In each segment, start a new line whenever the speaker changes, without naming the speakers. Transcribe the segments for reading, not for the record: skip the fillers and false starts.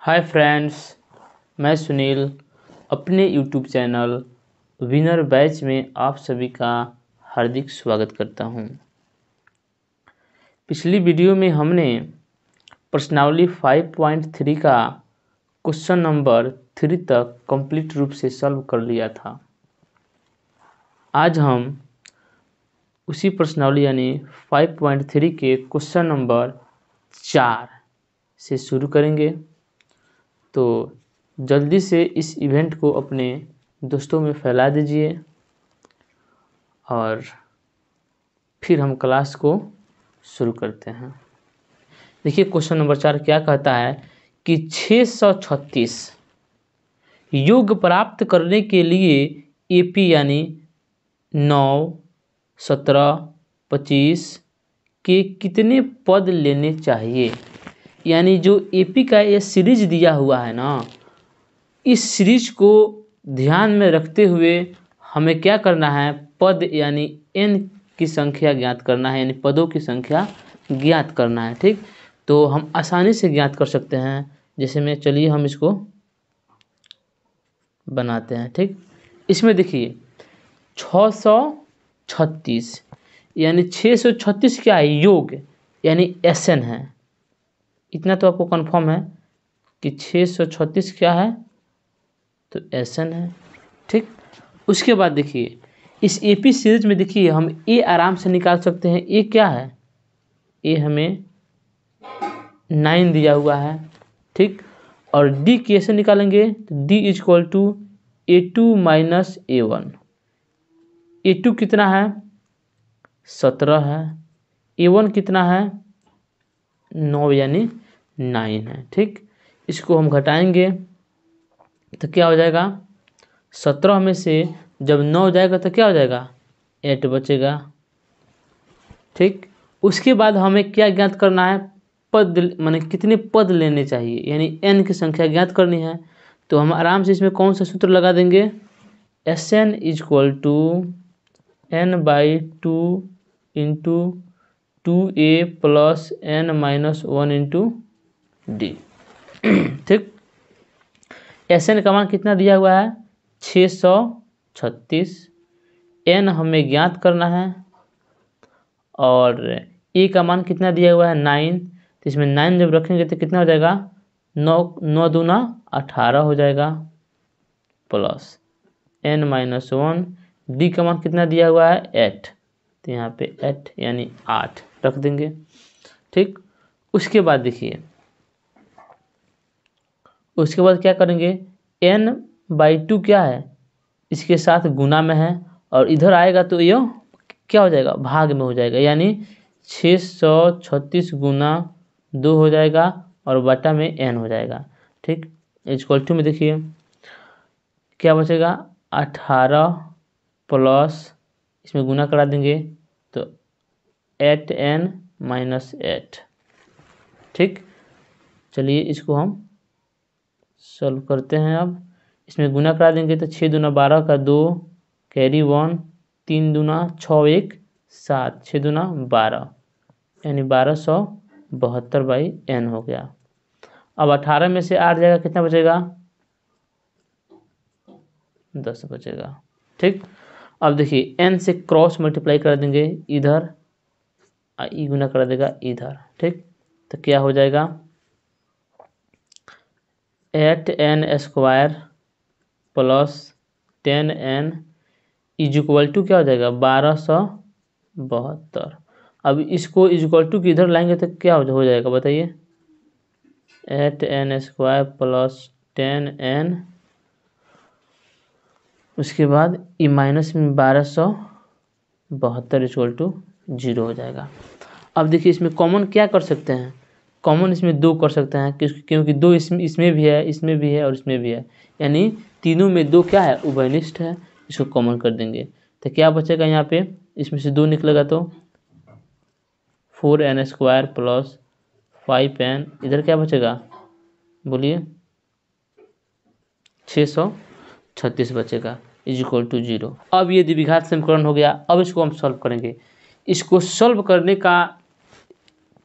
Hi friends, मैं सुनील अपने YouTube channel winner batch में आप सभी का हार्दिक स्वागत करता हूं। पिछली वीडियो में हमने प्रश्नावली 5.3 का क्वेश्चन नंबर 3 तक कंप्लीट रूप से सॉल्व कर लिया था। आज हम उसी प्रश्नावली यानी 5.3 के क्वेश्चन नंबर 4 से शुरू करेंगे। तो जल्दी से इस इवेंट को अपने दोस्तों में फैला दीजिए और फिर हम क्लास को शुरू करते हैं। देखिए क्वेश्चन नंबर 4 क्या कहता है कि 636 योग प्राप्त करने के लिए एपी यानी 9, 17, 25 के कितने पद लेने चाहिए। यानी जो एपी का ये सीरीज दिया हुआ है ना, इस सीरीज को ध्यान में रखते हुए हमें क्या करना है, पद यानी n की संख्या ज्ञात करना है, यानी पदों की संख्या ज्ञात करना है। ठीक, तो हम आसानी से ज्ञात कर सकते हैं। जैसे में चलिए हम इसको बनाते हैं। ठीक, इसमें देखिए 636 यानी 636 क्या है, योग यानी एसएन है। इतना तो आपको कंफर्म है कि 636 क्या है, तो एसएन है। ठीक, उसके बाद देखिए इस एपी सीरीज में देखिए हम ए आराम से निकाल सकते हैं। ए क्या है, ए हमें 9 दिया हुआ है। ठीक, और डी कैसे निकालेंगे, तो D equal to A2 minus A1। A2 कितना है, 17 है। A1 कितना है, 9 यानी 9 है। ठीक, इसको हम घटाएंगे तो क्या हो जाएगा, 17 में से जब 9 जाएगा तो क्या हो जाएगा, 8 बचेगा। ठीक, उसके बाद हमें क्या ज्ञात करना है, पद माने कितने पद लेने चाहिए, यानी n की संख्या ज्ञात करनी है। तो हम आराम से इसमें कौन सा सूत्र लगा देंगे, Sn equal to n/2 into 2a plus n-1 into D. ठीक, Sn का मान कितना दिया हुआ है, 636। n हमें ज्ञात करना है और a का मान कितना दिया हुआ है, 9। तो इसमें 9 जब रखेंगे तो कितना हो जाएगा, 9 दूना 18 हो जाएगा प्लस n-1। d का मान कितना दिया हुआ है, 8। तो यहाँ पे 8 यानी 8 रख देंगे। ठीक, उसके बाद देखिए उसके बाद क्या करेंगे, n/2 क्या है, इसके साथ गुना में है और इधर आएगा तो ये क्या हो जाएगा, भाग में हो जाएगा। यानी 636 गुना 2 हो जाएगा और बटा में n हो जाएगा। ठीक, इक्वल टू में देखिए क्या बचेगा, 18 प्लस इसमें गुना करा देंगे तो 8n माइनस 8। ठीक, चलिए इसको हम सॉल्व करते हैं। अब इसमें गुना करा देंगे तो 6 दूना 12 का 2 कैरी 1, 3 दूना 6 1 7, 6 दूना 12 यानी 1272/n हो गया। अब 18 में से 8 जाएगा, कितना बचेगा, 10 बचेगा। ठीक, अब देखिए n से क्रॉस मल्टीप्लाई कर देंगे इधर, ई गुना कर देगा इधर। ठीक, तो क्या हो जाएगा, 8n² plus 10n is equal to क्या हो जाएगा, 1272। अब इसको इज इक्वल टू इधर लाएंगे तो क्या हो जाएगा बताइए, 8n² प्लस 10n, उसके बाद ई माइनस में 1272 इक्वल टू 0 हो जाएगा। अब देखिए इसमें कॉमन क्या कर सकते हैं, कॉमन इसमें 2 कर सकते हैं क्योंकि 2 इसमें भी है, इसमें भी है और इसमें भी है, यानी तीनों में 2 क्या है, उभयनिष्ठ है। इसको कॉमन कर देंगे तो क्या बचेगा, यहाँ पे इसमें से 2 निकलेगा तो 4n² प्लस 5n, इधर क्या बचेगा बोलिए, 636 बचेगा इज इक्वल टू 0। अब ये द्विघात समीकरण हो गया। अब इसको हम सॉल्व करेंगे। इसको सॉल्व करने का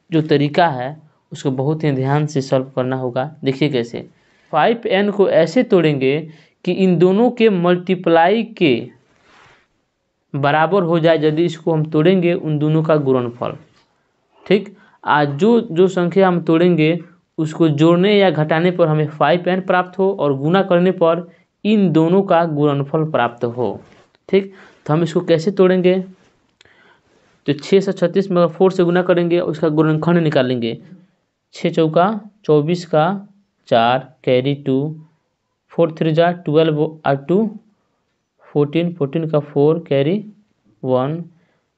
जो तरीका है उसको बहुत ही ध्यान से सॉल्व करना होगा। देखिए कैसे 5n को ऐसे तोड़ेंगे कि इन दोनों के मल्टीप्लाई के बराबर हो जाए। यदि इसको हम तोड़ेंगे उन दोनों का गुणनफल, ठीक। आज जो संख्या हम तोड़ेंगे उसको जोड़ने या घटाने पर हमें 5n प्राप्त हो और गुना करने पर इन दोनों का गुणनफल प्राप्त हो, ठीक। तो हम इसको कैसे तोड़ेंगे, तो 6 से 36 में 4 से गुना करेंगे, उसका गुणनखंड निकालेंगे। 6 चौका 24 का 4 कैरी 2, 4 3 जा 12 और 2 14, 14 का 4 कैरी 1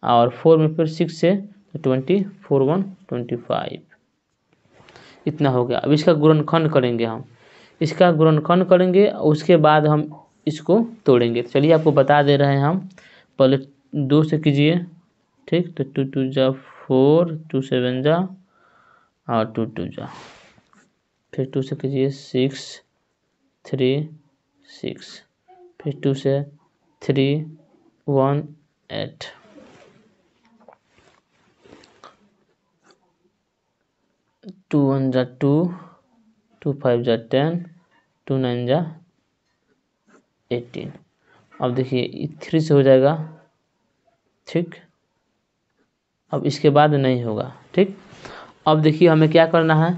और 4 में फिर 6 से 20, 4 1 25, इतना हो गया। अब इसका गुणनखंड करेंगे, हम इसका गुणनखंड करेंगे उसके बाद हम इसको तोड़ेंगे। तो चलिए आपको बता दे रहे हैं हम, पहले 2 से कीजिए, ठीक। तो 2 2 जा 4, 2 7 जा और 2 2 जा, फिर 2 से कीजिए 6 3 6, फिर 2 से 3 1 8, 2 1 जा 2, 2 5 जा 10, 2 9 जा 18। अब देखिए 3 से हो जाएगा, ठीक। अब इसके बाद नहीं होगा, ठीक। अब देखिए हमें क्या करना है,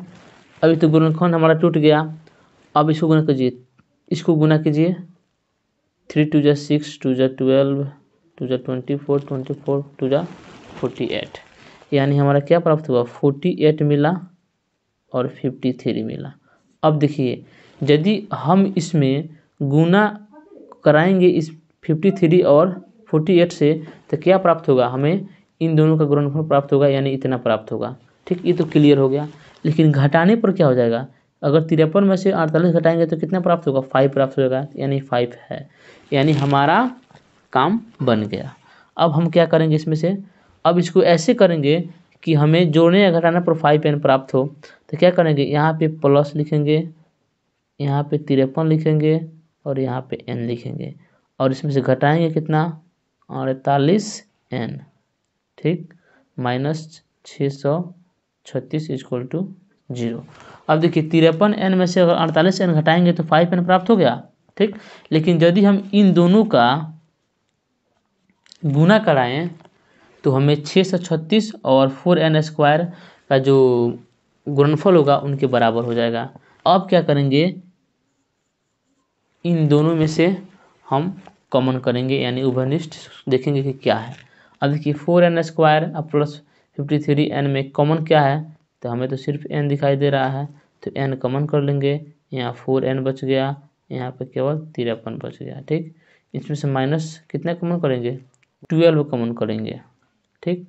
अभी तो गुणनखंड हमारा टूट गया। अब इसको गुना कीजिए, इसको गुना कीजिए, 3 2 जा 6, 2 जा 12, 2 जा 24, 24 2 जा 48, यानी हमारा क्या प्राप्त हुआ, 48 मिला और 53 मिला। अब देखिए यदि हम इसमें गुना कराएंगे इस 53 और 48 से, तो क्या प्राप्त होगा, हमें इन दोनों का गुणनफल प्राप्त होगा, यानी इतना प्राप्त होगा, ठीक। ये तो क्लियर हो गया। लेकिन घटाने पर क्या हो जाएगा, अगर 53 में से 48 घटाएंगे तो कितना प्राप्त होगा, 5 प्राप्त होगा, यानी 5 है, यानी हमारा काम बन गया। अब हम क्या करेंगे इसमें से, अब इसको ऐसे करेंगे कि हमें जोड़ने या घटाने पर 5n प्राप्त हो। तो क्या करेंगे, यहाँ पे प्लस लिखेंगे, यहाँ पे 53 लिखेंगे और यहाँ पे n लिखेंगे, और इसमें से घटाएंगे कितना, 48n, ठीक, माइनस 636 इक्वल टू 0। अब देखिए 53n में से अगर 48n घटाएंगे तो 5n प्राप्त हो गया, ठीक। लेकिन यदि हम इन दोनों का गुना कराएं तो हमें 6 से 36 और 4n² का जो गुणनफल होगा उनके बराबर हो जाएगा। अब क्या करेंगे, इन दोनों में से हम कॉमन करेंगे, यानी उभयनिष्ठ देखेंगे कि क्या है। अब देखिए 4n² अब प्लस 53n में कॉमन क्या है, तो हमें तो सिर्फ n दिखाई दे रहा है, तो n कॉमन कर लेंगे, यहाँ 4n बच गया, यहाँ पे केवल 53 बच गया, ठीक। इसमें से माइनस कितना कॉमन करेंगे, 12 कॉमन करेंगे, ठीक।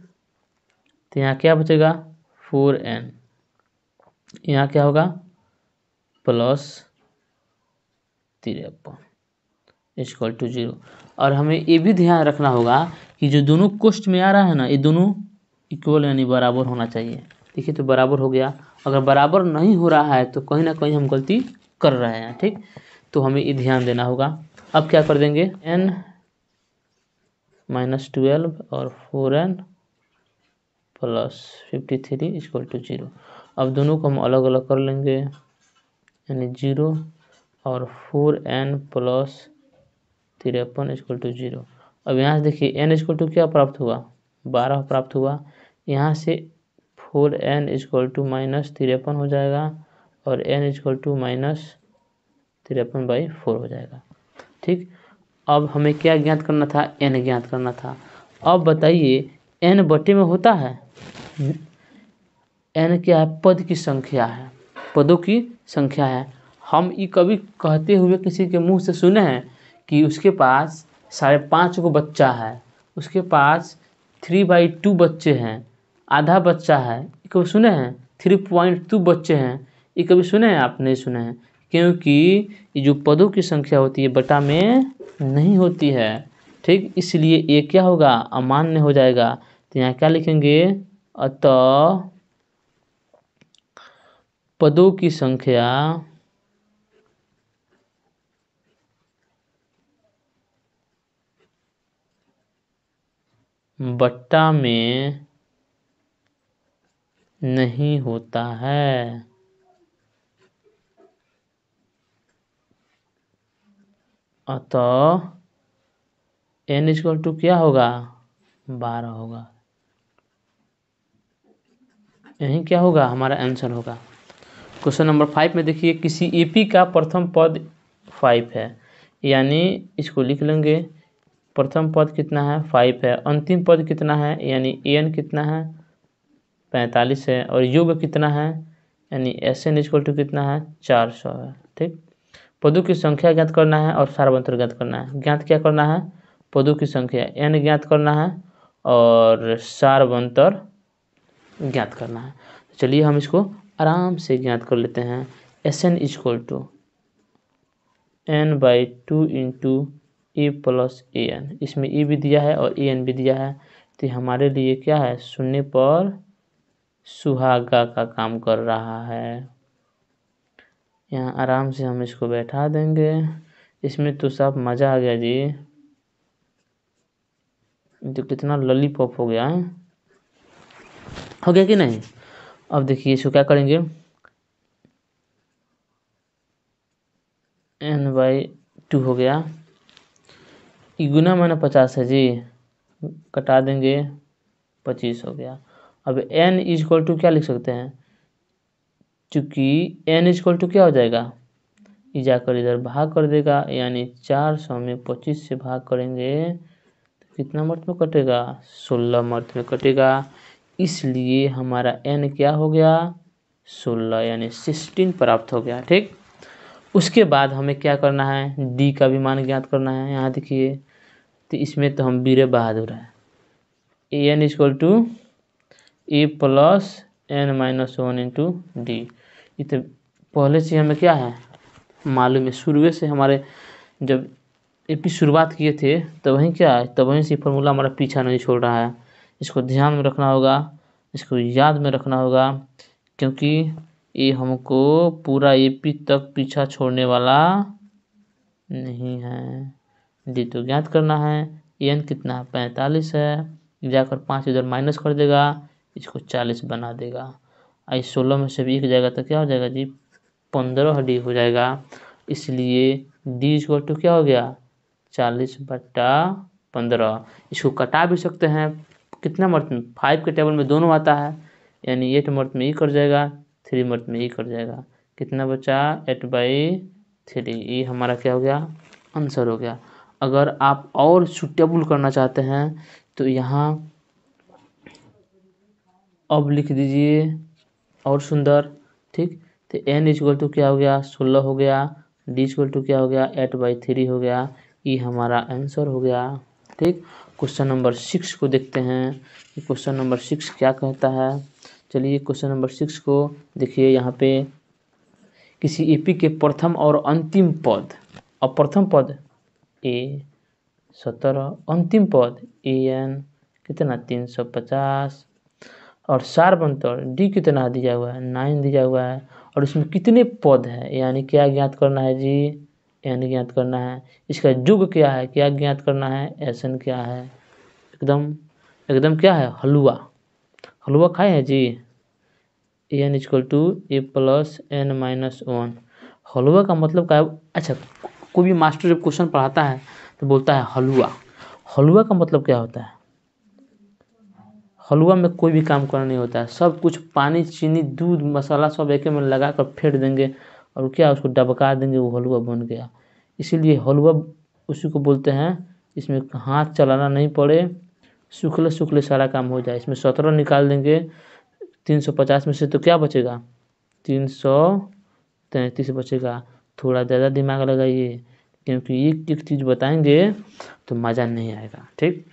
तो यहाँ क्या बचेगा, 4n, यहाँ क्या होगा, प्लस 53 इक्वल टू 0। और हमें ये भी ध्यान रखना होगा कि जो दोनों कोष्ठ में आ रहा है ना, ये दोनों इक्वल यानी बराबर होना चाहिए। देखिए तो बराबर हो गया। अगर बराबर नहीं हो रहा है तो कहीं ना कहीं हम गलती कर रहे हैं, ठीक। तो हमें ये ध्यान देना होगा। अब क्या कर देंगे, n माइनस 12 और 4n प्लस 53 इक्वल टू 0। अब दोनों को हम अलग अलग कर लेंगे, यानी 0 और 4n प्लस 53 इक्वल टू 0। अब यहाँ से देखिए n इक्वल टू क्या प्राप्त हुआ, 12 प्राप्त हुआ। यहाँ से 4n इक्वल टू माइनस 53 हो जाएगा और n इक्वल टू माइनस 53/4 हो जाएगा, ठीक। अब हमें क्या ज्ञात करना था, n ज्ञात करना था। अब बताइए n बटे में होता है, n क्या है, पद की संख्या है, पदों की संख्या है। हम ये कभी कहते हुए किसी के मुंह से सुने हैं कि उसके पास 5.5 को बच्चा है, उसके पास 3/2 बच्चे हैं, आधा बच्चा है, ये कभी सुने हैं, 3.2 बच्चे हैं, ये कभी सुने हैं, आप नहीं सुने हैं। क्योंकि ये जो पदों की संख्या होती है बटा में नहीं होती है, ठीक। इसलिए ये क्या होगा, अमान्य हो जाएगा। तो यहाँ क्या लिखेंगे, अतः पदों की संख्या बट्टा में नहीं होता है। अतः n इक्वल टू क्या होगा, 12 होगा। यही क्या होगा, हमारा आंसर होगा। क्वेश्चन नंबर 5 में देखिए, किसी एपी का प्रथम पद 5 है, यानी इसको लिख लेंगे। प्रथम पद कितना है, 5 है। अंतिम पद कितना है, यानी an कितना है, 45 है। और योग कितना है, यानी Sn इक्वल टू कितना है, 400 है। ठीक, पदों की संख्या ज्ञात करना है और सारवंतर ज्ञात करना है। ज्ञात क्या करना है, पदों की संख्या n ज्ञात करना है और सारवंतर ज्ञात करना है। चलिए हम इसको आराम से ज्ञात कर लेते हैं। Sn equal to n/2 into A plus an, इसमें e भी दिया है और an भी दिया है, तो हमारे लिए क्या है, शून्य पर सुहागा का काम कर रहा है। यहाँ आराम से हम इसको बैठा देंगे। इसमें तो सब मज़ा आ गया जी, तो कितना लॉलीपॉप हो गया है, हो गया कि नहीं। अब देखिए इसको क्या करेंगे, n/2 हो गया, गुना माना 50 है जी, कटा देंगे 25 हो गया। अब n इक्वल टू क्या लिख सकते हैं, चूँकि n इक्वल टू क्या हो जाएगा, ये जाकर इधर भाग कर देगा, यानी 400 में 25 से भाग करेंगे तो कितना मर्त में कटेगा, 16 मर्त में कटेगा। इसलिए हमारा n क्या हो गया, 16 यानी 16 प्राप्त हो गया। ठीक, उसके बाद हमें क्या करना है, d का भी मान ज्ञात करना है। यहाँ देखिए, तो इसमें तो हम वीर बहादुर है। an equal to A plus n-1 into D, ये तो पहले से हमें क्या है मालूम है, शुरू से हमारे जब एपी शुरुआत किए थे तो वहीं क्या है, तब वहीं से फॉर्मूला हमारा पीछा नहीं छोड़ रहा है। इसको ध्यान में रखना होगा, इसको याद में रखना होगा, क्योंकि ये हमको पूरा एपी तक पीछा छोड़ने वाला नहीं है। डी तो ज्ञात करना है, एन कितना 45 है, जाकर 5 इधर माइनस कर देगा, इसको 40 बना देगा। आई 16 में से भी एक जाएगा तो क्या हो जाएगा जी, 15 डी हो जाएगा। इसलिए डी इक्वल टू क्या हो गया, 40/15। इसको कटा भी सकते हैं, कितना मर्त में, 5 के टेबल में दोनों आता है, यानी 8 मर्त में ई कट जाएगा, 3 मर्त में ई कट जाएगा, कितना बचा 8/3। ये हमारा क्या हो गया, आंसर हो गया। अगर आप और सुटेबल करना चाहते हैं तो यहाँ अब लिख दीजिए और सुंदर। ठीक, तो n इक्वल टू क्या हो गया, 16 हो गया, d इक्वल टू क्या हो गया, 8/3 हो गया। ये हमारा आंसर हो गया। ठीक, क्वेश्चन नंबर 6 को देखते हैं, क्वेश्चन नंबर 6 क्या कहता है। चलिए क्वेश्चन नंबर 6 को देखिए, यहाँ पे किसी एपी के प्रथम और अंतिम पद, और प्रथम पद a 17, अंतिम पद an कितना 350, और सारवंतर डी कितना दिया हुआ है, 9 दिया हुआ है। और इसमें कितने पद है, यानी क्या ज्ञात करना है जी, n ज्ञात करना है। इसका युग क्या है, क्या ज्ञात करना है, Sn क्या है। एकदम एकदम क्या है, हलवा, हलवा खाए हैं जी। n equal to A plus n-1। हलवा का मतलब क्या है, अच्छा कोई भी मास्टर जब क्वेश्चन पढ़ाता है तो बोलता है हलवा, हलवा का मतलब क्या होता है, हलवा में कोई भी काम करना नहीं होता है, सब कुछ पानी चीनी दूध मसाला सब एक में लगा कर फेंट देंगे और क्या उसको डबका देंगे, वो हलवा बन गया। इसीलिए हलवा उसी को बोलते हैं, इसमें हाथ चलाना नहीं पड़े, सूखले सूखले सारा काम हो जाए। इसमें 17 निकाल देंगे 350 में से तो क्या बचेगा, 333 बचेगा। थोड़ा ज़्यादा दिमाग लगाइए, क्योंकि एक एक चीज़ बताएंगे तो मज़ा नहीं आएगा। ठीक,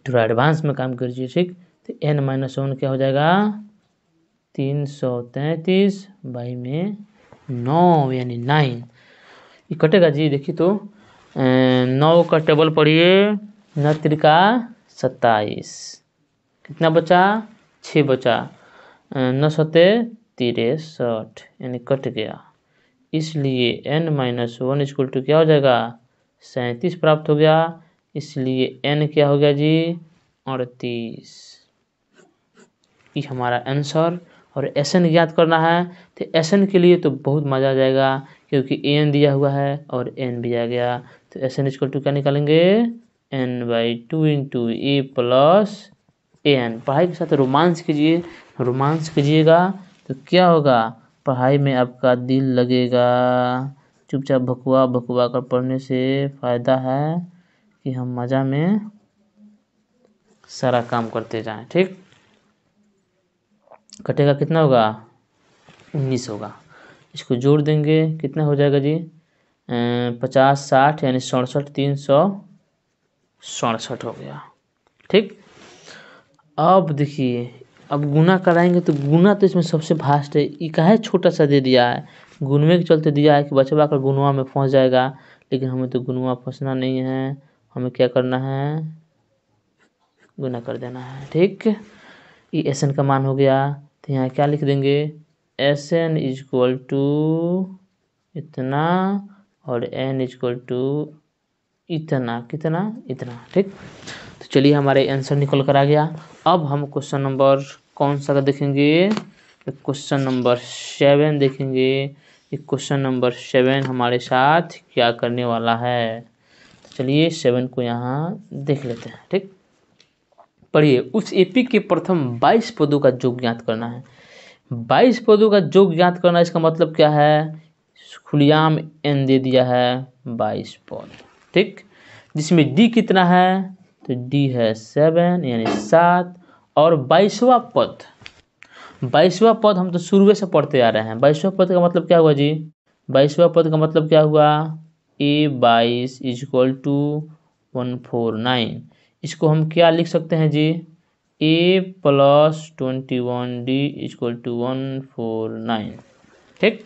थोड़ा एडवांस में काम करिए। ठीक, तो n-1 क्या हो जाएगा, 333 बाई में 9 यानी 9, ये कटेगा जी। देखिए तो 9 का टेबल पढ़िए, 9 त्रिका 27, कितना बचा 6 बचा, 9 सते 63 यानी कट गया। इसलिए n-1 इक्वल टू क्या हो जाएगा, 37 प्राप्त हो गया। इसलिए n क्या हो गया जी, 38। ये हमारा आंसर। और Sn ज्ञात करना है तो Sn के लिए तो बहुत मज़ा आ जाएगा, क्योंकि An दिया हुआ है और n भी आ गया। तो Sn = क्या निकालेंगे, n/2 × a + an। पढ़ाई के साथ रोमांस कीजिए, रोमांस कीजिएगा तो क्या होगा, पढ़ाई में आपका दिल लगेगा। चुपचाप भकुआ भकुआ कर पढ़ने से फ़ायदा है कि हम मज़ा में सारा काम करते जाएं। ठीक, कटेगा कितना होगा, 19 होगा। इसको जोड़ देंगे कितना हो जाएगा जी, 50 60 यानी 67, 367 हो गया। ठीक, अब देखिए, अब गुना कराएंगे तो गुना तो इसमें सबसे फास्ट है। ये काहे छोटा सा दे दिया है, गुनवे के चलते दिया है कि बचवा कर गुनवा में फंस जाएगा, लेकिन हमें तो गुनवा फंसना नहीं है, हमें क्या करना है, गुना कर देना है। ठीक, ये Sn का मान हो गया। तो यहाँ क्या लिख देंगे, Sn = इतना और n = इतना, कितना, इतना। ठीक, तो चलिए हमारे आंसर निकल कर आ गया। अब हम क्वेश्चन नंबर कौन सा देखेंगे, क्वेश्चन नंबर 7 देखेंगे। क्वेश्चन नंबर 7 हमारे साथ क्या करने वाला है, तो चलिए 7 को यहाँ देख लेते हैं। ठीक, पढ़िए, उस एपी के प्रथम 22 पदों का योग ज्ञात करना है। 22 पदों का योग ज्ञात करना, इसका मतलब क्या है, खुलेआम n दे दिया है 22 पद। ठीक, जिसमें d कितना है, तो d है 7 यानी 7, और 22वां पद, 22वां पद हम तो शुरू से पढ़ते आ रहे हैं। 22वां पद का मतलब क्या हुआ जी, 22वां पद का मतलब क्या हुआ, a22 = 149। इसको हम क्या लिख सकते हैं जी, a + 21d = 149। ठीक,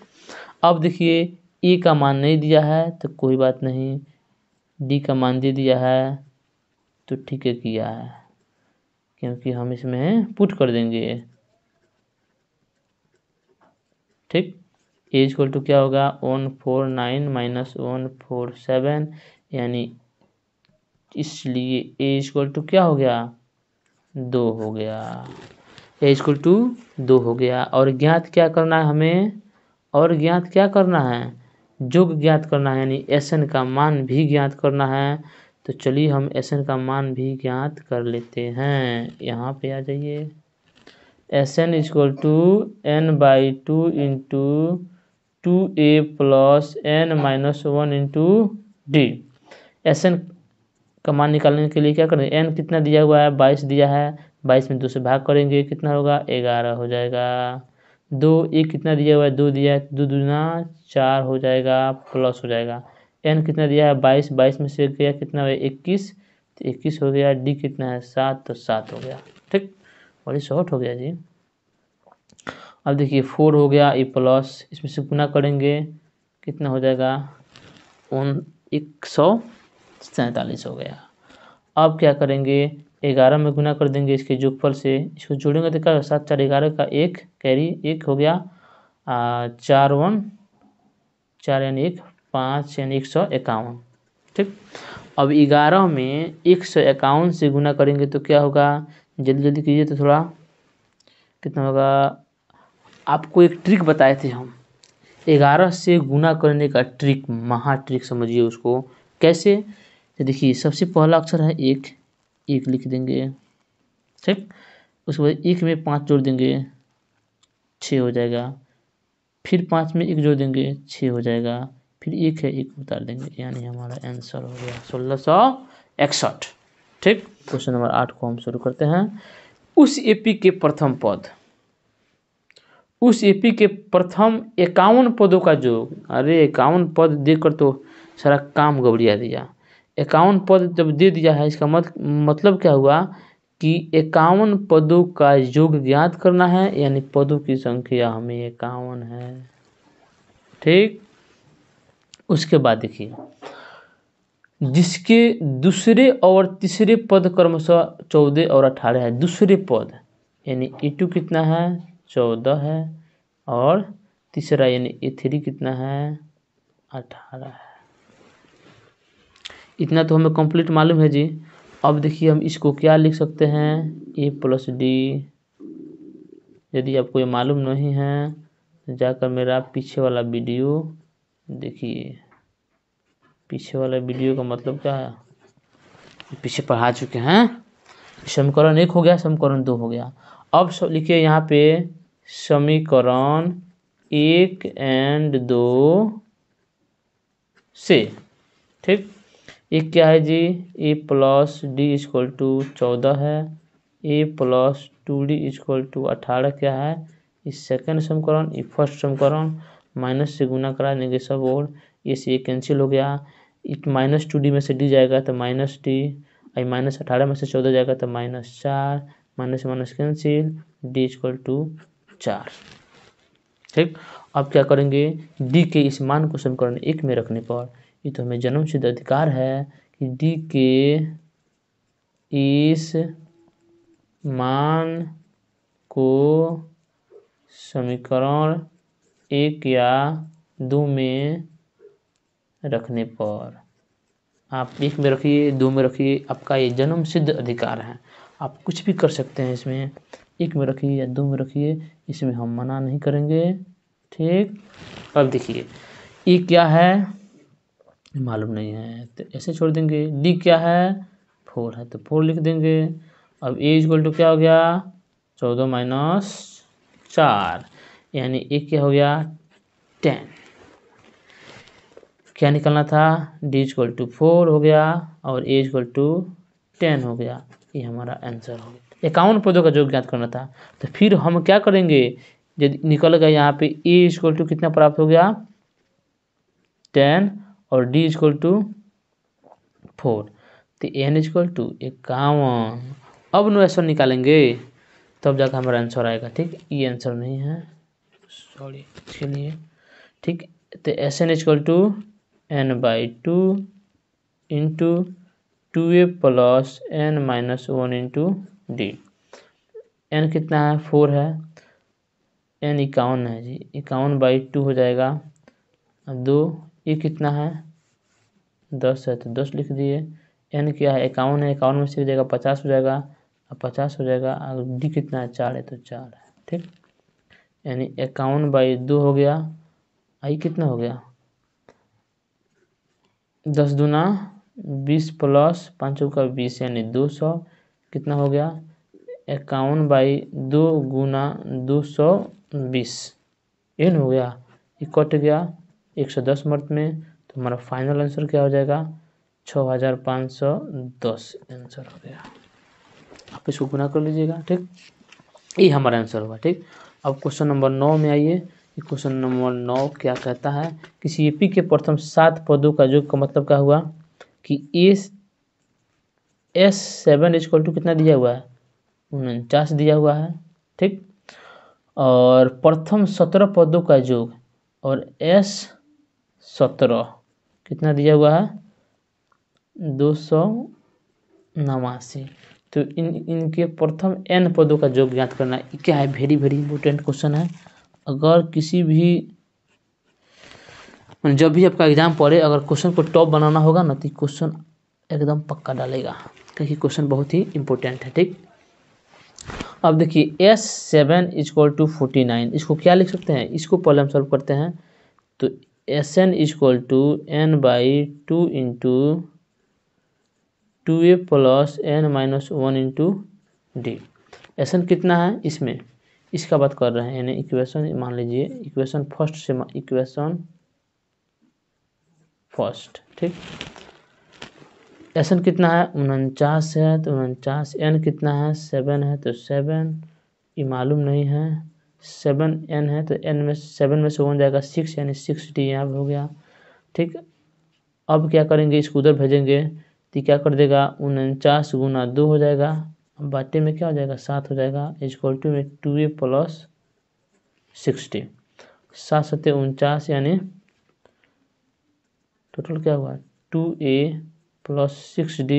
अब देखिए a का मान नहीं दिया है तो कोई बात नहीं, d का मान दे दिया है तो ठीक है किया है, क्योंकि हम इसमें पुट कर देंगे। ठीक, a = क्या होगा, 149 - 147, यानी इसलिए a = क्या हो गया, 2 हो गया। a = 2 हो गया। और ज्ञात क्या करना है हमें, और ज्ञात क्या करना है, योग ज्ञात करना है, यानी Sn का मान भी ज्ञात करना है। तो चलिए हम Sn का मान भी ज्ञात कर लेते हैं। यहाँ पे आ जाइए, Sn = n/2 × 2a + n - 1 × d। Sn का मान निकालने के लिए क्या करें, n कितना दिया हुआ है, 22 दिया है, 22 में 2 से भाग करेंगे, कितना होगा, 11 हो जाएगा। 2 1 कितना दिया हुआ है, 2 दिया है, 2 दूना 4 हो जाएगा, प्लस हो जाएगा। n कितना दिया है, 22, 22 में से गया कितना है, 21, तो 21 हो गया। d कितना है, 7, तो 7 हो गया। ठीक, बड़ी शॉर्ट हो गया जी। अब देखिए 4 हो गया, ये प्लस, इसमें से गुना करेंगे कितना हो जाएगा, 147 हो गया। अब क्या करेंगे, 11 में गुना कर देंगे इसके योगफल से, इसको जोड़ेंगे तो क्या होगा, 7 4 11 का 1 कैरी 1 हो गया, 4 1 4 यानी 1 5 यानी 151। ठीक, अब 11 में 151 से गुना करेंगे तो क्या होगा, जल्दी जल्दी कीजिए तो थोड़ा, कितना होगा, आपको एक ट्रिक बताए थे हम, 11 से गुना करने का ट्रिक, महा ट्रिक समझिए उसको। कैसे, तो देखिए सबसे पहला अक्षर है 1, 1 लिख देंगे। ठीक, उसके बाद 1 में 5 जोड़ देंगे, 6 हो जाएगा। फिर 5 में 1 जोड़ देंगे, 6 हो जाएगा। फिर 1 है, 1 उतार देंगे, यानी हमारा आंसर हो गया 1661। ठीक, क्वेश्चन नंबर 8 को हम शुरू करते हैं। उस एपी के प्रथम पद, उस एपी के प्रथम 51 पदों का योग, अरे 51 पद देकर तो सारा काम गड़बड़िया दिया। 51 पद जब दे दिया है, इसका मतलब क्या हुआ कि 51 पदों का योग ज्ञात करना है, यानी पदों की संख्या हमें 51 है। ठीक, उसके बाद देखिए, जिसके दूसरे और तीसरे पद क्रमशः 14 और 18 है। दूसरे पद यानी E2 कितना है, 14 है, और तीसरा यानी A3 कितना है, 18 है। इतना तो हमें कंप्लीट मालूम है जी। अब देखिए हम इसको क्या लिख सकते हैं, A + D यदि आपको ये मालूम नहीं है तो जाकर मेरा पीछे वाला वीडियो देखिए। पीछे वाला वीडियो का मतलब क्या है, पीछे पढ़ा चुके हैं। समीकरण 1 हो गया, समीकरण 2 हो गया। अब सब लिखिए यहाँ पे समीकरण 1 और 2 से, ठीक। एक क्या है जी, a plus D equal to 14 है, a plus 2d equal to 18 क्या है, इस सेकंड समीकरण, ये फर्स्ट समीकरण, माइनस से गुना करा देंगे सब और ये से ये कैंसिल हो गया। माइनस 2d में से d जाएगा तो माइनस डी, माइनस 18 में से 14 जाएगा तो -4, minus minus cancel, d equal to 4, ठीक। अब क्या करेंगे, d के इस मान को समीकरण 1 में रखने पर, ये तो हमें जन्म सिद्ध अधिकार है कि d के इस मान को समीकरण 1 या 2 में रखने पर, आप 1 में रखिए 2 में रखिए, आपका ये जन्म सिद्ध अधिकार है। आप कुछ भी कर सकते हैं इसमें, 1 में रखिए या 2 में रखिए, इसमें हम मना नहीं करेंगे, ठीक। अब देखिए ये क्या है मालूम नहीं है तो ऐसे छोड़ देंगे। डी क्या है 4 है तो 4 लिख देंगे। अब ए इक्वल टू क्या हो गया 14 माइनस 4, यानी ए क्या हो गया 10। क्या निकलना था, डी इक्वल टू 4 हो गया और ए इक्वल टू 10 हो गया। ये हमारा आंसर हो गया। 51 पदों का योग ज्ञात करना था। तो फिर हम क्या करेंगे, यदि निकल गया यहाँ पे ए इक्वल टू कितना प्राप्त हो गया 10 और डी इक्वल टू 4, तो एन इक्वल टू 51। अब नोएशन निकालेंगे तब जाकर हमारा आंसर आएगा, ठीक। ये आंसर नहीं है, सॉरी इसके लिए, ठीक। तो S N equal to n/2 into 2a plus n-1 into D. n कितना है 4 है, n 51 है जी, 51/2 हो जाएगा। अब 2 ये कितना है 10 है तो 10 लिख दिए। n क्या है 51 है, 51 में से जाएगा 50 हो जाएगा, अब 50 हो जाएगा। और डी कितना है 4 है तो 4 है, ठीक। यानी 51/2 हो गया। आई कितना हो गया 10 दूना 20 प्लस 5 का 20 यानी 200, कितना हो गया 51/2 गुना 220, ये हो गया, ये कट गया 110 मर्द में। तो हमारा फाइनल आंसर क्या हो जाएगा 6510 आंसर हो गया। आप इसको गुना कर लीजिएगा, ठीक। ये हमारा आंसर होगा, ठीक। अब क्वेश्चन नंबर 9 में आइए। क्वेश्चन नंबर 9 क्या कहता है, किसी एपी के प्रथम 7 पदों का योग का मतलब क्या हुआ कि S7 इक्वल टू कितना दिया हुआ है 49 दिया हुआ है, ठीक। और प्रथम 17 पदों का योग और S17 कितना दिया हुआ है 289। तो इनके प्रथम n पदों का योग ज्ञात करना क्या है, वेरी वेरी इंपॉर्टेंट क्वेश्चन है। अगर किसी भी जब भी आपका एग्जाम पढ़े, अगर क्वेश्चन को टॉप बनाना होगा ना तो क्वेश्चन एकदम पक्का डालेगा, क्योंकि क्वेश्चन बहुत ही इंपॉर्टेंट है, ठीक। अब देखिए S7 इक्वल टू 49, इसको क्या लिख सकते हैं, इसको पहले हम सॉल्व करते हैं। तो Sn equal to n/2 into 2a plus n-1 into D. Sn कितना है इसमें, इसका बात कर रहे हैं, यानी इक्वेशन मान लीजिए इक्वेशन फर्स्ट से, इक्वेशन फर्स्ट, ठीक। Sn कितना है 49 है तो 49, n कितना है 7 है तो 7, ये मालूम नहीं है, 7n है तो n में 7 में से 1 जाएगा 6, यानी 6d यहाँ हो गया, ठीक। अब क्या करेंगे, इसको उधर भेजेंगे तो क्या कर देगा 49 गुना 2 हो जाएगा, बाटे में क्या हो जाएगा 7 हो जाएगा, इक्वल टू में 2a प्लस 60, 7 7 49, यानी टोटल क्या हुआ 2a plus 6d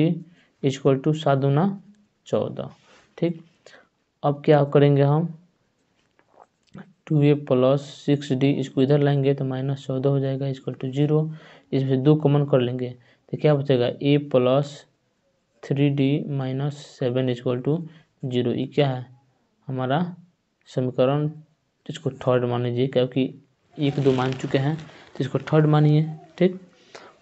equal to 7 दूना 14, ठीक। अब क्या करेंगे हम 2a प्लस 6d इसको इधर लाएंगे तो -14 हो जाएगा इक्वल टू 0, इसमें 2 कॉमन कर लेंगे तो क्या बचेगा a plus 3d minus 7 equal to 0। ये क्या है हमारा समीकरण, इसको थर्ड मान लीजिए क्योंकि 1 2 मान चुके हैं, तो इसको थर्ड मानिए। ठीक,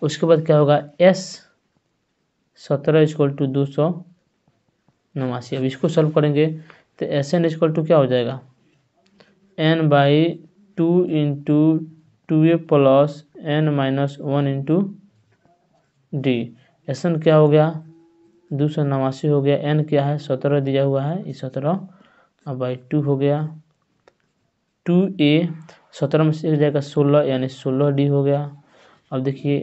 उसके बाद क्या होगा, S17 इक्वल टू 289। अब इसको सॉल्व करेंगे तो Sn इक्वल टू क्या हो जाएगा, n/2 into 2a plus n-1 into D. Sn क्या हो गया, 289 हो गया, n क्या है 17 दिया हुआ है, ये 17/2 हो गया। 2a 17 में से एक जाएगा 16 यानी 16d हो गया। अब देखिए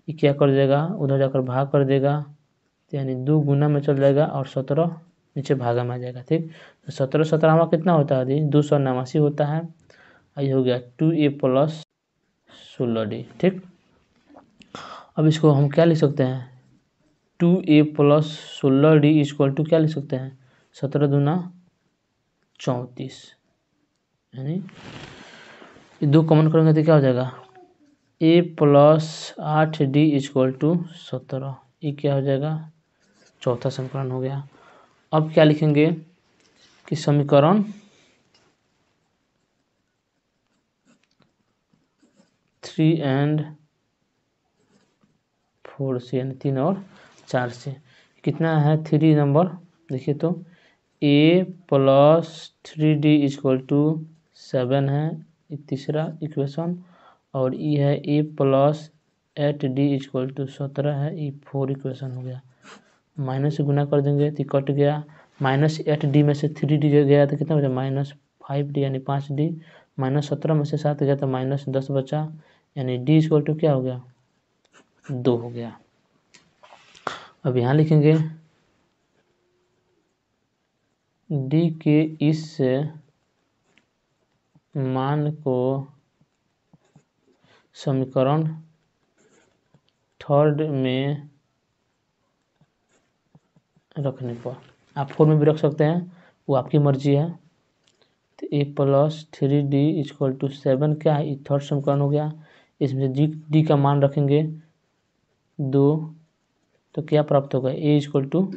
ये क्या कर देगा, उधर जाकर भाग कर देगा, तो यानी 2 गुना में चल जाएगा और 17 नीचे भागा में आ जाएगा। ठीक, तो 17 हमारा कितना होता है, 289 होता है। ये हो गया 2a प्लस 16d। ठीक, अब इसको हम क्या लिख सकते हैं, 2a plus 16d equal to क्या लिख सकते हैं, 17 दूना 34, यानी 2 कॉमन करेंगे तो क्या हो जाएगा, a plus 8d equal to 17। ये क्या हो जाएगा, चौथा समीकरण हो गया। अब क्या लिखेंगे कि समीकरण 3 और 4 से, यानी 3 और 4 से कितना है, 3 नंबर देखिए तो a plus 3d equal to 7 है, तीसरा इक्वेशन, और ये है a plus 8d equal to 17 है, ये 4 इक्वेशन हो गया। माइनस से गुना कर देंगे तो कट गया, -8d में से 3d गया तो कितना बचा, -5d यानी 5d, -17 में से 7 गया तो -10 बचा, यानी d इक्वल टू क्या हो गया, 2 हो गया। अब यहाँ लिखेंगे d के इस मान को समीकरण थर्ड में रखने पर, आप 4 में भी रख सकते हैं, वो आपकी मर्जी है। तो a plus 3d equal to 7 क्या है, ये थर्ड समीकरण हो गया। इसमें d का मान रखेंगे 2, तो क्या प्राप्त होगा, a इक्वल टू,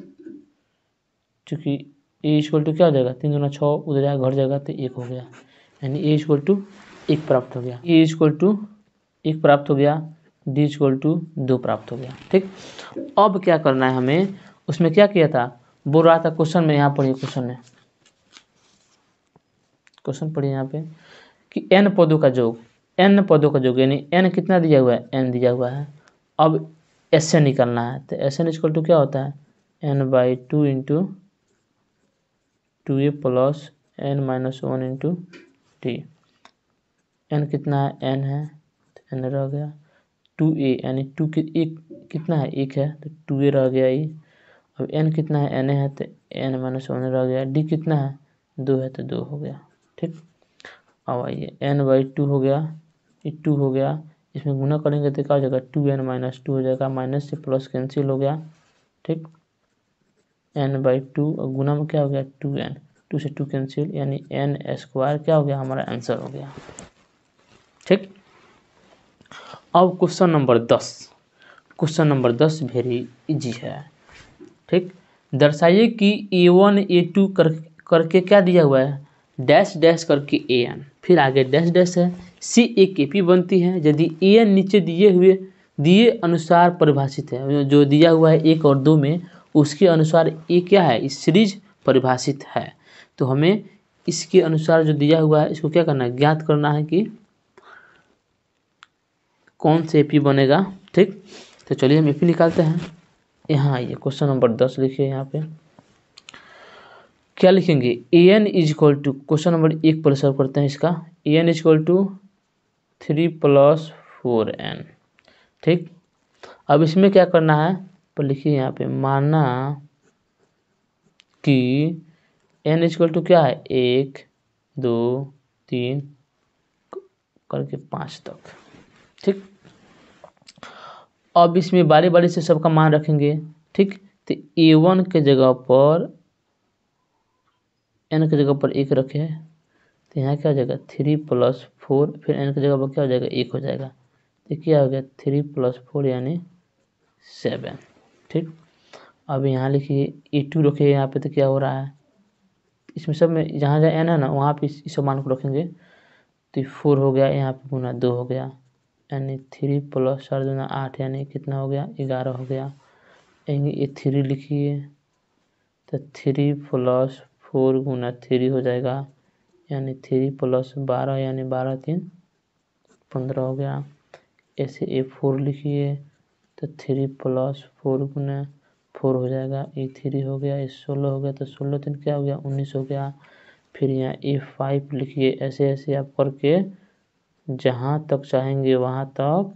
चूँकि a इक्वल टू क्या हो जाएगा, 3 दूना 6, उधर जाएगा घर जाएगा तो 1 हो गया, यानी a इक्वल टू 1 प्राप्त हो गया। a इक्वल टू 1 प्राप्त हो गया, d इक्वल टू 2 प्राप्त हो गया। ठीक, अब क्या करना है हमें, उसमें क्या किया था, बोल रहा था क्वेश्चन में, यहाँ पढ़िए क्वेश्चन है, क्वेश्चन पढ़िए यहाँ पे कि n पदों का योग, n पदों का योग, यानी n कितना दिया हुआ है, n दिया हुआ है। अब Sn निकालना है, तो Sn इक्वल टू क्या होता है, n/2 into 2a plus n-1 into T. n कितना है, n है, तो n रह गया, 2a यानी 2 की एक कितना है, 1 है, तो 2a रह गया ये। अब n कितना है, n है, तो n-1 रह गया, d कितना है, 2 है, तो 2 हो गया। ठीक, अब आइए n/2 हो गया, ये 2 हो गया, इसमें गुना करेंगे तो क्या हो जाएगा, 2n-2 हो जाएगा, माइनस से प्लस कैंसिल हो गया। ठीक, n/2 और गुना में क्या हो गया, 2n, 2 से 2 कैंसिल, यानी n² क्या हो गया, हमारा आंसर हो गया। ठीक, अब question number 10, question number 10 very easy है। ठीक, दर्शाइए कि a1 a2 करके क्या दिया हुआ है, डैश डैश करके an, फिर आगे डैश डैश है, c a k p बनती है यदि an नीचे दिए अनुसार परिभाषित है, जो दिया हुआ है 1 और 2 में, उसके अनुसार a क्या है, इस सीरीज परिभाषित है। तो हमें इसके अनुसार जो दिया हुआ है, इसको क्या करना है, ज्ञात करना है कि कौन से AP बनेगा। ठीक, तो चलिए हम AP निकालते हैं। यहाँ आइए क्वेश्चन नंबर 10 लिखिए, यहाँ पे क्या लिखेंगे, an is equal to, question number 1 पर सॉल्व करते हैं इसका, an is equal to 3 + 4n। ठीक, अब इसमें क्या करना है, पर लिखिए यहाँ पे, माना कि n इज इक्वल टू क्या है, 1 2 3 करके 5 तक। ठीक, अब इसमें बारी बारी से सबका मान रखेंगे। ठीक, तो a1 के जगह पर, n के जगह पर 1 रखे, तो यहाँ क्या हो जाएगा, 3 + 4, फिर n की जगह पर क्या हो जाएगा, 1 हो जाएगा, तो क्या हो गया, 3 + 4 यानी 7। ठीक, अब यहाँ लिखिए a2 रखिए यहाँ पे, तो क्या हो रहा है, इसमें सब में जहाँ जहाँ n है ना वहाँ पे इस मान को रखेंगे तो 4 हो गया, यहाँ पे गुना 2 हो गया, यानी 3 प्लस 4 दूना 8, यानी कितना हो गया 11 हो गया। ये 3 लिखिए तो 3 प्लस 4 गुना 3 हो जाएगा, यानी 3 प्लस 12, यानी 12 3 15 हो गया। ऐसे ये 4 लिखिए तो 3 प्लस 4 गुना 4 हो जाएगा, ये 3 हो गया, ये 16 हो गया, तो 16 3 क्या हो गया 19 हो गया। फिर यहाँ A5 लिखिए, ऐसे ऐसे आप करके जहाँ तक चाहेंगे वहाँ तक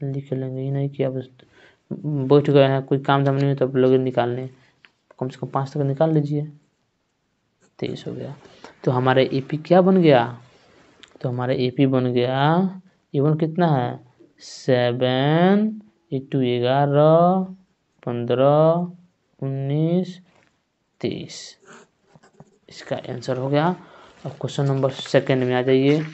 लिख लेंगे। ये नहीं कि आप बैठ गए हैं कोई काम धाम नहीं है तो आप लोग निकालने, कम से कम 5 तक निकाल लीजिए। 23 हो गया। तो हमारा AP क्या बन गया, तो हमारा AP बन गया A1 कितना है 7 × 11 15 19 23, इसका आंसर हो गया। अब क्वेश्चन नंबर सेकंड में आ जाइए,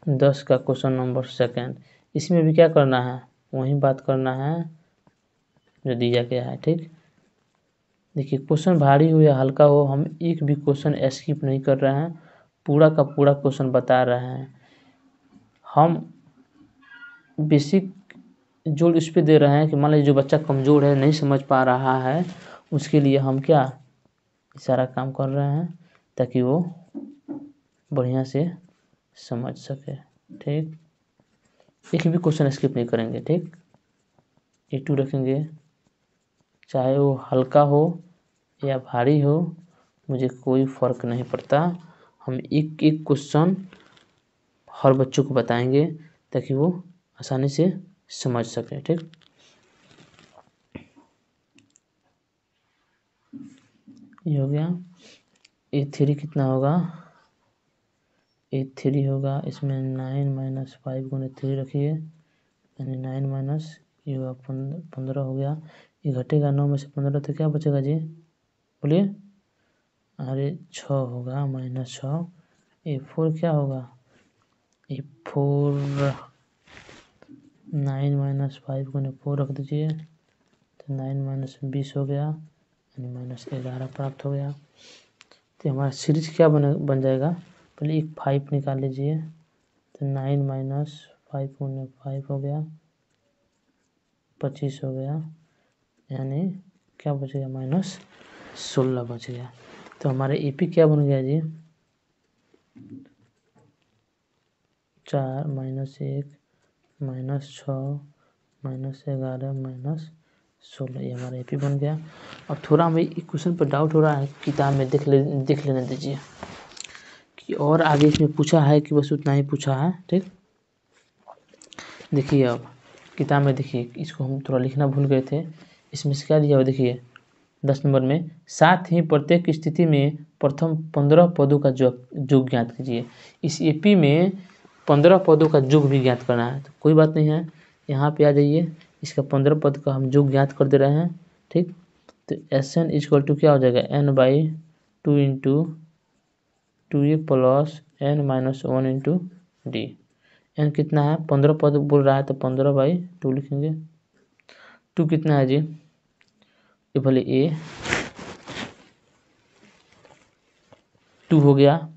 10 का क्वेश्चन नंबर सेकंड। इसमें भी क्या करना है, वही बात करना है जो दिया गया है। ठीक, देखिए क्वेश्चन भारी हो या हल्का हो, हम एक भी क्वेश्चन स्किप नहीं कर रहे हैं, पूरा का पूरा क्वेश्चन बता रहे हैं। हम बेसिक जोड़ इस पे दे रहे हैं कि मान लीजिए जो बच्चा कमज़ोर है, नहीं समझ पा रहा है, उसके लिए हम क्या सारा काम कर रहे हैं ताकि वो बढ़िया से समझ सके। ठीक, एक भी क्वेश्चन स्किप नहीं करेंगे। ठीक, A2 रखेंगे, चाहे वो हल्का हो या भारी हो, मुझे कोई फ़र्क नहीं पड़ता। हम एक एक क्वेश्चन हर बच्चों को बताएंगे ताकि वो आसानी से समझ सके। ठीक, ये हो गया। A3 कितना होगा, A3 होगा, इसमें 9 - 5 गुने 3 रखिए, यानी 9 - ये होगा 15 हो गया। ये घटेगा 9 में से 15 तो क्या बचेगा जी, बोलिए। अरे 6 होगा -6। A4 क्या होगा, A4 9 - 5 गुने 4 रख दीजिए, तो 9 - 20 हो गया, यानी -11 प्राप्त हो गया। तो हमारा सीरीज क्या बन जाएगा, पहले एक 5 निकाल लीजिए, तो 9 - 5 गुने 5 हो गया, 25 हो गया, यानी क्या बच गया -16 बच गया। तो हमारे AP क्या बन गया जी, 4 - 1 -6 -11 -16, ये हमारा AP बन गया। अब थोड़ा हमें क्वेश्चन पर डाउट हो रहा है, किताब में देख लेने दीजिए कि और आगे इसमें पूछा है कि बस उतना ही पूछा है। ठीक, देखिए अब किताब में देखिए, इसको हम थोड़ा लिखना भूल गए थे, इसमें से क्या दिया हुआ देखिए 10 नंबर में, साथ ही प्रत्येक स्थिति में प्रथम 15 पदों का योग ज्ञात कीजिए। इस AP में 15 पदों का योग भी ज्ञात करना है, तो कोई बात नहीं है, यहाँ पे आ जाइए, इसका 15 पद का हम योग ज्ञात कर दे रहे हैं। ठीक, तो SN = क्या हो जाएगा n/2 × 2a + n - 1 × d। n कितना है 15 पद बोल रहा है, तो 15/2 लिखेंगे। 2 कितना है जी, ये भले A 2 हो गया।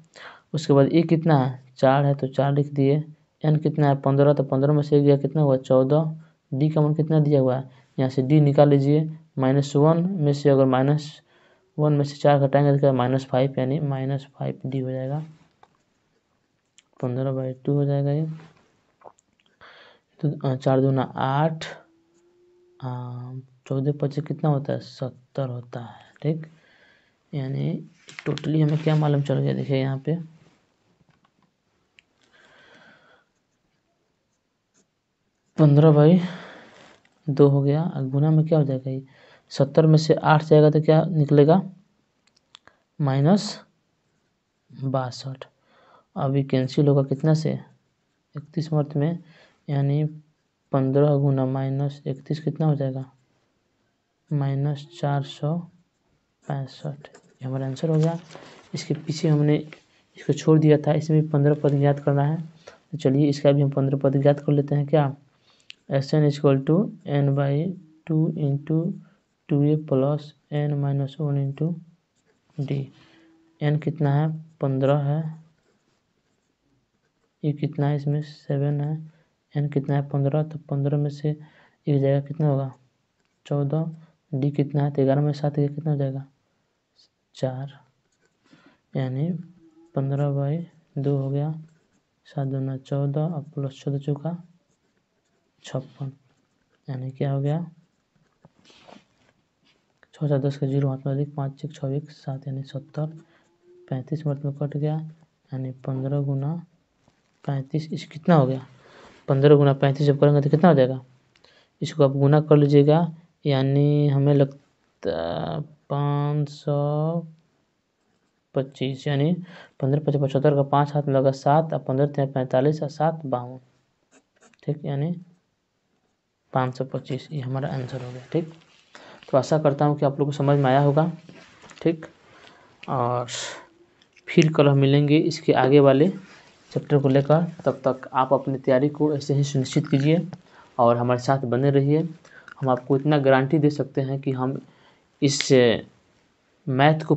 उसके बाद A कितना है 4 है, तो 4 लिख दिए। n कितना है 15, तो 15 में से गया कितना हुआ 14। d का मान कितना दिया हुआ है, यहाँ से d निकाल लीजिए, -1 में से अगर -1 में से 4 घटाएंगे तो क्या -5, यानी -5d हो जाएगा, 15/2 हो जाएगा ये। तो 4 दूना 8, 14 25 कितना होता है 70 होता है। ठीक, यानी टोटली हमें क्या मालूम चल गया, देखिए यहाँ पे 15/2 हो गया। गुना में क्या हो जाएगा, ये 70 में से 8 जाएगा तो क्या निकलेगा -62। अभी कैंसिल होगा कितना से 31 मर्थ में, यानी 15 गुना -31 कितना हो जाएगा -465। ये हमारा आंसर हो गया। इसके पीछे हमने इसको छोड़ दिया था, इसमें भी 15 पद ज्ञात करना है, तो चलिए इसका भी हम 15 पद ज्ञात कर लेते हैं। क्या SN = n/2 × 2a + n - 1 × D. N कितना है 15 है, ये कितना है इसमें 7 है, एन कितना है 15, तो 15 में से एक जाएगा कितना होगा 14, डी कितना है तो 11 में 7 कितना हो जाएगा 4, यानी 15/2 हो गया, 7 दूना 14 और प्लस 14 चौका 56, यानी क्या हो गया 6 10 का 0 हाथ में अधिक 5 1 6 1 7 यानी 70, 35 मिनट में कट गया, यानी 15 गुना 35 इस कितना हो गया 15 गुना 35 जब करेंगे तो कितना हो जाएगा, इसको आप गुना कर लीजिएगा, यानी हमें लगता 525, यानी 15 5 75 का 5 हाथ में लगा 7 और 15 3 45 और 7 52, ठीक, यानी 525 ये हमारा आंसर हो गया। ठीक, तो आशा करता हूँ कि आप लोग को समझ में आया होगा। ठीक, और फिर कल हम मिलेंगे इसके आगे वाले चैप्टर को लेकर। तब तक आप अपनी तैयारी को ऐसे ही सुनिश्चित कीजिए और हमारे साथ बने रहिए। हम आपको इतना गारंटी दे सकते हैं कि हम इस मैथ को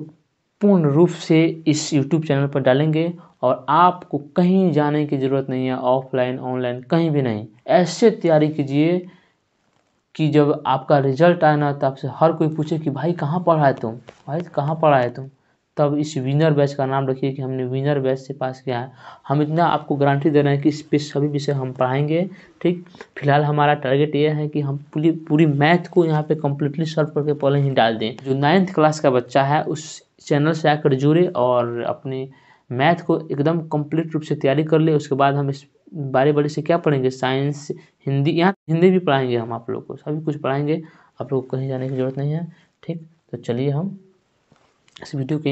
पूर्ण रूप से इस YouTube चैनल पर डालेंगे और आपको कहीं जाने की ज़रूरत नहीं है, ऑफलाइन ऑनलाइन कहीं भी नहीं। ऐसे तैयारी कीजिए कि जब आपका रिजल्ट आए ना तो आपसे हर कोई पूछे कि भाई कहाँ पढ़ा है तुम, भाई कहाँ पढ़ा है तुम, तब इस विनर बैच का नाम रखिए कि हमने विनर बैच से पास किया है। हम इतना आपको गारंटी दे रहे हैं कि इस पे सभी विषय हम पढ़ाएंगे। ठीक, फिलहाल हमारा टारगेट ये है कि हम पूरी मैथ को यहाँ पे कम्प्लीटली सॉल्व करके पहले ही डाल दें। जो 9th क्लास का बच्चा है उस चैनल से आकर जुड़े और अपनी मैथ को एकदम कंप्लीट रूप से तैयारी कर ले। उसके बाद हम इस बारी से क्या पढ़ेंगे, साइंस, हिंदी, यहाँ हिंदी भी पढ़ाएंगे हम आप लोग को, सभी कुछ पढ़ाएंगे। आप लोग को कहीं जाने की ज़रूरत नहीं है। ठीक, तो चलिए हम इस वीडियो के